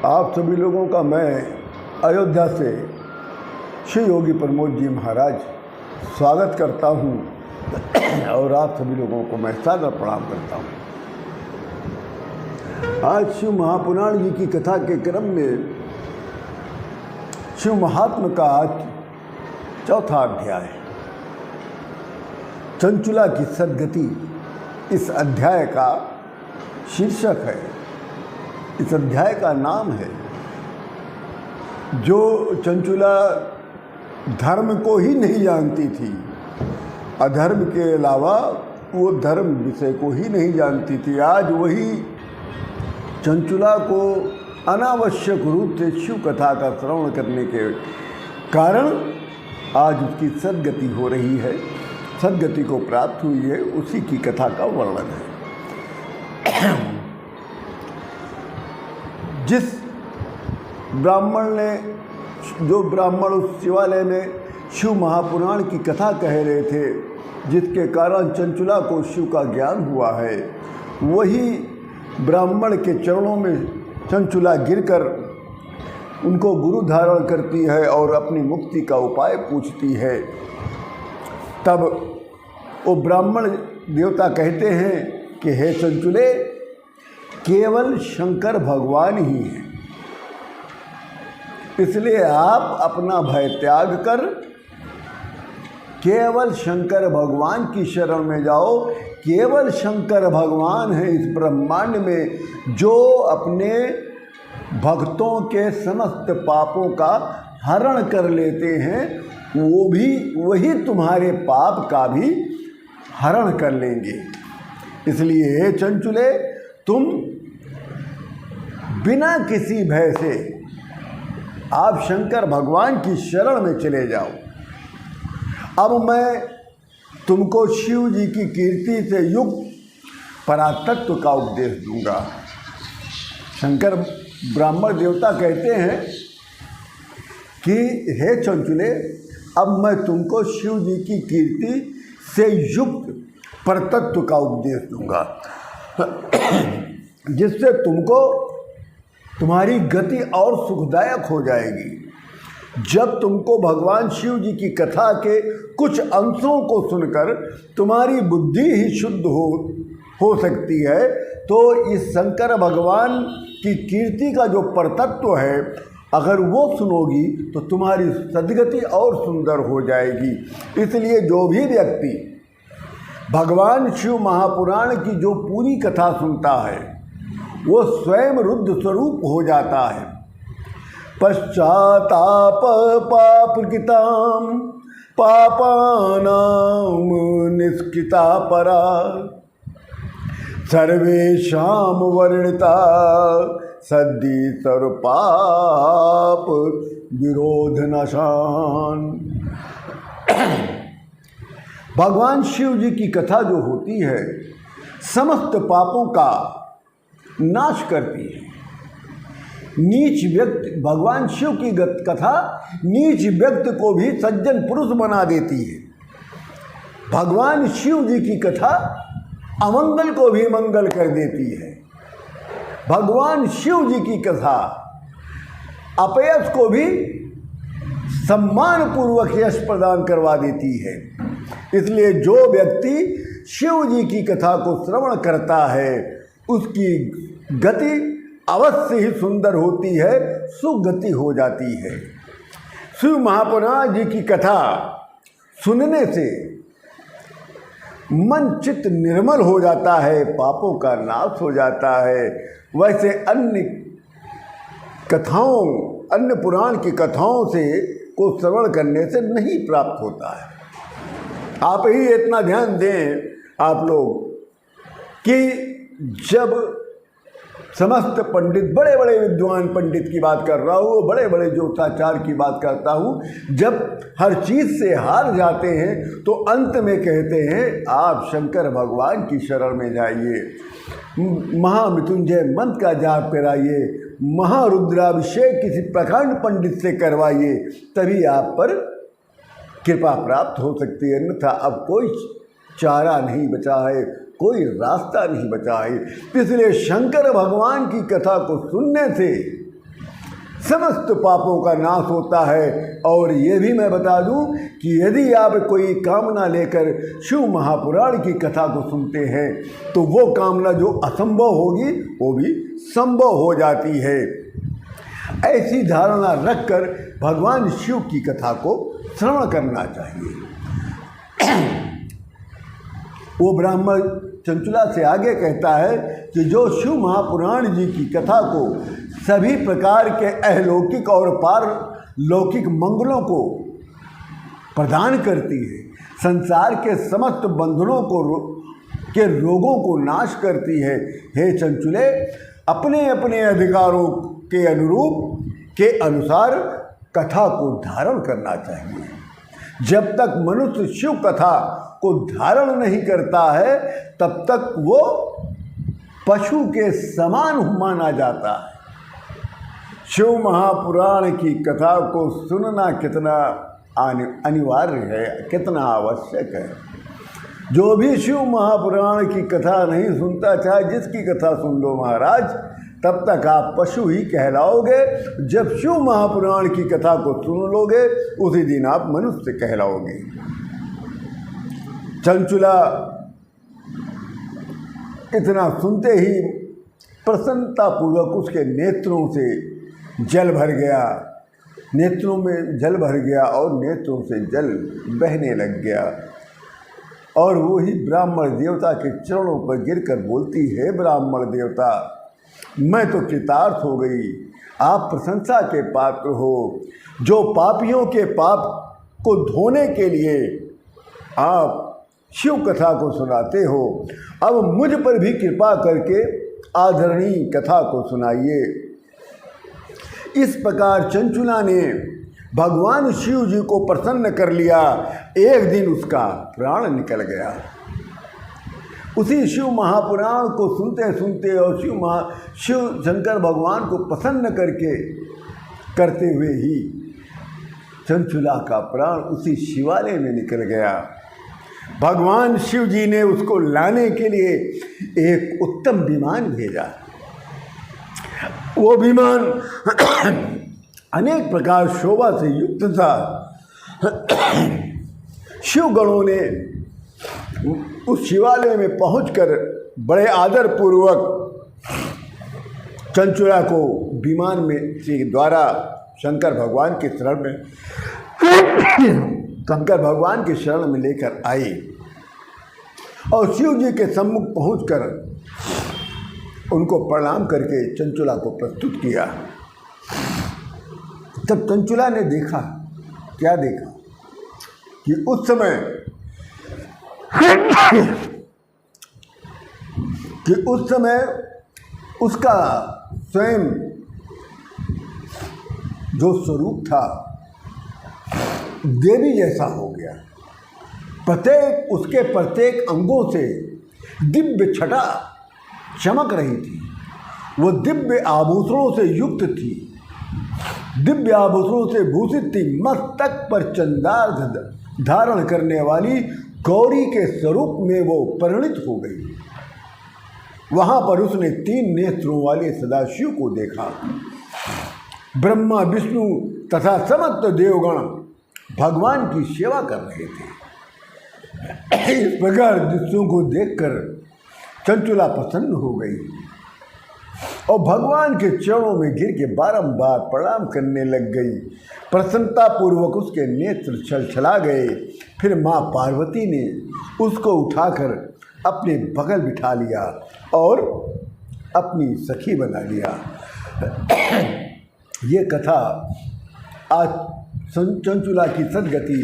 आप सभी लोगों का मैं अयोध्या से श्री योगी प्रमोद जी महाराज स्वागत करता हूँ और आप सभी लोगों को मैं सादर प्रणाम करता हूँ। आज शिव महापुराण जी की कथा के क्रम में शिव महात्म का आज चौथा अध्याय चंचुला की सद्गति इस अध्याय का शीर्षक है। इस अध्याय का नाम है जो चंचुला धर्म को ही नहीं जानती थी, अधर्म के अलावा वो धर्म विषय को ही नहीं जानती थी, आज वही चंचुला को अनावश्यक रूप से शिव कथा का श्रवण करने के कारण आज उसकी सद्गति हो रही है, सद्गति को प्राप्त हुई है। उसी की कथा का वर्णन है। जिस ब्राह्मण ने, जो ब्राह्मण उस शिवालय में शिव महापुराण की कथा कह रहे थे, जिसके कारण चंचुला को शिव का ज्ञान हुआ है, वही ब्राह्मण के चरणों में चंचुला गिरकर उनको गुरु धारण करती है और अपनी मुक्ति का उपाय पूछती है। तब वो ब्राह्मण देवता कहते हैं कि हे चंचुले, केवल शंकर भगवान ही हैं, इसलिए आप अपना भय त्याग कर केवल शंकर भगवान की शरण में जाओ। केवल शंकर भगवान है इस ब्रह्मांड में जो अपने भक्तों के समस्त पापों का हरण कर लेते हैं, वो भी वही तुम्हारे पाप का भी हरण कर लेंगे। इसलिए चंचुले, तुम बिना किसी भय से आप शंकर भगवान की शरण में चले जाओ। अब मैं तुमको शिव जी की कीर्ति से युक्त परातत्व का उपदेश दूंगा। शंकर ब्राह्मण देवता कहते हैं कि हे चंचुले, अब मैं तुमको शिव जी की कीर्ति से युक्त परतत्व का उपदेश दूंगा, जिससे तुमको तुम्हारी गति और सुखदायक हो जाएगी। जब तुमको भगवान शिव जी की कथा के कुछ अंशों को सुनकर तुम्हारी बुद्धि ही शुद्ध हो सकती है, तो इस शंकर भगवान की कीर्ति का जो परतत्व है, अगर वो सुनोगी तो तुम्हारी सद्गति और सुंदर हो जाएगी। इसलिए जो भी व्यक्ति भगवान शिव महापुराण की जो पूरी कथा सुनता है, वो स्वयं रुद्र स्वरूप हो जाता है। पश्चाताप पापकृताम पापानाम निष्कृता परा सर्वेषां वर्णिता सद्दि सर्वपाप विरोधनाशान। भगवान शिव जी की कथा जो होती है, समस्त पापों का नाश करती है। नीच व्यक्ति, भगवान शिव की कथा नीच व्यक्ति को भी सज्जन पुरुष बना देती है। भगवान शिव जी की कथा अमंगल को भी मंगल कर देती है। भगवान शिव जी की कथा अपयश को भी सम्मान पूर्वक यश प्रदान करवा देती है। इसलिए जो व्यक्ति शिव जी की कथा को श्रवण करता है, उसकी गति अवश्य ही सुंदर होती है, सुगति हो जाती है। शिव महापुराण जी की कथा सुनने से मन चित्त निर्मल हो जाता है, पापों का नाश हो जाता है। वैसे अन्य कथाओं, अन्य पुराण की कथाओं से को श्रवण करने से नहीं प्राप्त होता है। आप ही इतना ध्यान दें आप लोग कि जब समस्त पंडित, बड़े बड़े विद्वान पंडित की बात कर रहा हूँ, बड़े बड़े ज्योतिषाचार्य की बात करता हूँ, जब हर चीज़ से हार जाते हैं तो अंत में कहते हैं आप शंकर भगवान की शरण में जाइए, महामृत्युंजय मंत्र का जाप कराइए, महारुद्राभिषेक किसी प्रखंड पंडित से करवाइए, तभी आप पर कृपा प्राप्त हो सकती है। अन्यथा अब कोई चारा नहीं बचा है, कोई रास्ता नहीं बचा है। इसलिए शंकर भगवान की कथा को सुनने से समस्त पापों का नाश होता है। और ये भी मैं बता दूं कि यदि आप कोई कामना लेकर शिव महापुराण की कथा को सुनते हैं तो वो कामना जो असंभव होगी वो भी संभव हो जाती है। ऐसी धारणा रखकर भगवान शिव की कथा को श्रवण करना चाहिए। वो ब्राह्मण चंचुला से आगे कहता है कि जो शिव महापुराण जी की कथा को सभी प्रकार के अहलौकिक और पारलौकिक मंगलों को प्रदान करती है, संसार के समस्त बंधनों के रोगों को नाश करती है, हे चंचुले अपने अपने अधिकारों के अनुसार कथा को धारण करना चाहिए। जब तक मनुष्य शिव कथा को धारण नहीं करता है तब तक वो पशु के समान माना जाता है। शिव महापुराण की कथा को सुनना कितना अनिवार्य है, कितना आवश्यक है। जो भी शिव महापुराण की कथा नहीं सुनता, चाहे जिसकी कथा सुन लो महाराज, तब तक आप पशु ही कहलाओगे। जब शिव महापुराण की कथा को सुन लोगे उसी दिन आप मनुष्य कहलाओगे। चंचुला इतना सुनते ही प्रसन्नतापूर्वक उसके नेत्रों से जल भर गया, नेत्रों में जल भर गया और नेत्रों से जल बहने लग गया। और वो ही ब्राह्मण देवता के चरणों पर गिरकर बोलती है, ब्राह्मण देवता मैं तो कृतार्थ हो गई, आप प्रशंसा के पात्र हो। जो पापियों के पाप को धोने के लिए आप शिव कथा को सुनाते हो, अब मुझ पर भी कृपा करके आदरणीय कथा को सुनाइए। इस प्रकार चंचुला ने भगवान शिव जी को प्रसन्न कर लिया। एक दिन उसका प्राण निकल गया। उसी शिव महापुराण को सुनते सुनते और शिव शंकर भगवान को प्रसन्न करते हुए ही चंचुला का प्राण उसी शिवालय में निकल गया। भगवान शिव जी ने उसको लाने के लिए एक उत्तम विमान भेजा। वो विमान अनेक प्रकार शोभा से युक्त था। शिवगणों ने उस शिवालय में पहुंचकर बड़े आदर पूर्वक चंचुला को विमान में के द्वारा शंकर भगवान के शरण में लेकर आए और शिव जी के सम्मुख पहुंचकर उनको प्रणाम करके चंचुला को प्रस्तुत किया। तब चंचुला ने देखा, क्या देखा कि उस समय उसका स्वयं जो स्वरूप था देवी जैसा हो गया। उसके प्रत्येक अंगों से दिव्य छटा चमक रही थी। वो दिव्य आभूषणों से युक्त थी, दिव्य आभूषणों से भूषित थी। मस्तक पर चंदार धारण करने वाली गौरी के स्वरूप में वो परिणित हो गई। वहाँ पर उसने 3 नेत्रों वाले सदाशिव को देखा। ब्रह्मा विष्णु तथा समस्त देवगण भगवान की सेवा कर रहे थे। इस प्रकार दृश्यों को देखकर चंचुला प्रसन्न हो गई और भगवान के चरणों में गिर के बारंबार प्रणाम करने लग गई। प्रसन्नता पूर्वक उसके नेत्र छलछला गए। फिर माँ पार्वती ने उसको उठाकर अपने बगल बिठा लिया और अपनी सखी बना लिया। ये कथा आज चंचुला की सदगति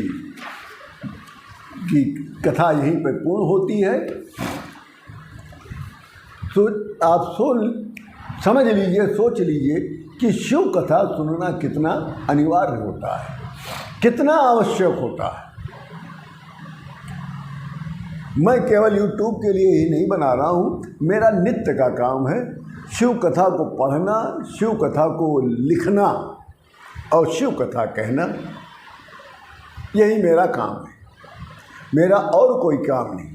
की कथा यहीं पर पूर्ण होती है। तो आप समझ लीजिए, सोच लीजिए कि शिव कथा सुनना कितना अनिवार्य होता है, कितना आवश्यक होता है। मैं केवल YouTube के लिए ही नहीं बना रहा हूँ, मेरा नित्य का काम है शिव कथा को पढ़ना, शिव कथा को लिखना और शिव कथा कहना। यही मेरा काम है, मेरा और कोई काम नहीं।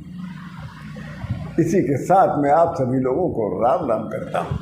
इसी के साथ मैं आप सभी लोगों को राम राम करता हूँ।